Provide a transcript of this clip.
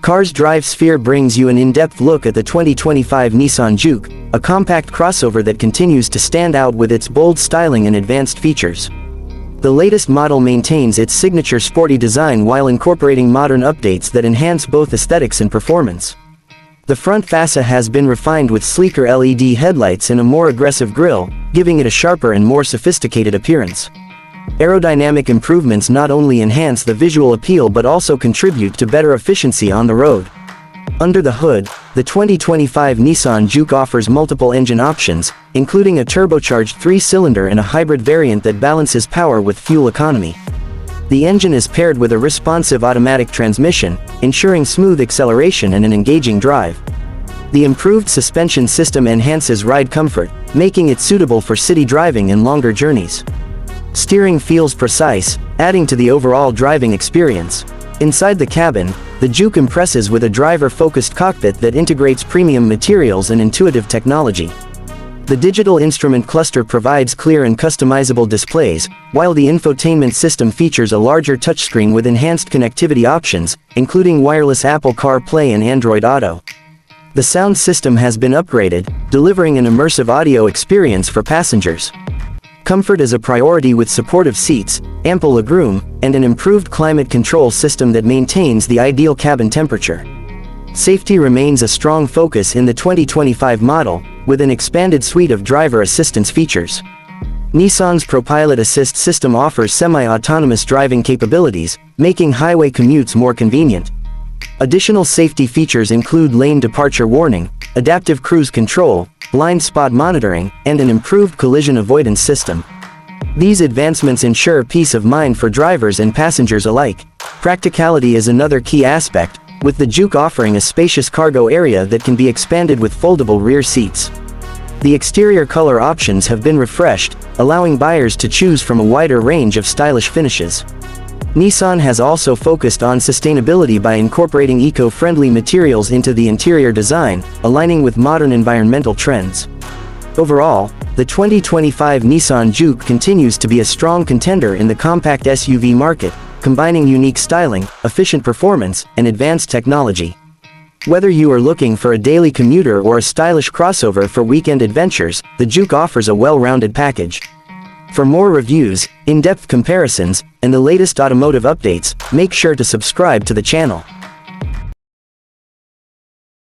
Cars Drive Sphere brings you an in-depth look at the 2025 Nissan Juke, a compact crossover that continues to stand out with its bold styling and advanced features. The latest model maintains its signature sporty design while incorporating modern updates that enhance both aesthetics and performance. The front fascia has been refined with sleeker LED headlights and a more aggressive grille, giving it a sharper and more sophisticated appearance. Aerodynamic improvements not only enhance the visual appeal but also contribute to better efficiency on the road. Under the hood, the 2025 Nissan Juke offers multiple engine options, including a turbocharged 3-cylinder and a hybrid variant that balances power with fuel economy. The engine is paired with a responsive automatic transmission, ensuring smooth acceleration and an engaging drive. The improved suspension system enhances ride comfort, making it suitable for city driving and longer journeys. Steering feels precise, adding to the overall driving experience. Inside the cabin, the Juke impresses with a driver-focused cockpit that integrates premium materials and intuitive technology. The digital instrument cluster provides clear and customizable displays, while the infotainment system features a larger touchscreen with enhanced connectivity options, including wireless Apple CarPlay and Android Auto. The sound system has been upgraded, delivering an immersive audio experience for passengers. Comfort is a priority with supportive seats, ample legroom, and an improved climate control system that maintains the ideal cabin temperature. Safety remains a strong focus in the 2025 model, with an expanded suite of driver assistance features. Nissan's ProPILOT Assist system offers semi-autonomous driving capabilities, making highway commutes more convenient. Additional safety features include lane departure warning, adaptive cruise control, blind spot monitoring, and an improved collision avoidance system. These advancements ensure peace of mind for drivers and passengers alike. Practicality is another key aspect, with the Juke offering a spacious cargo area that can be expanded with foldable rear seats. The exterior color options have been refreshed, allowing buyers to choose from a wider range of stylish finishes. Nissan has also focused on sustainability by incorporating eco-friendly materials into the interior design, aligning with modern environmental trends. Overall, the 2025 Nissan Juke continues to be a strong contender in the compact SUV market, combining unique styling, efficient performance, and advanced technology. Whether you are looking for a daily commuter or a stylish crossover for weekend adventures, the Juke offers a well-rounded package. For more reviews, in-depth comparisons, and the latest automotive updates, make sure to subscribe to the channel.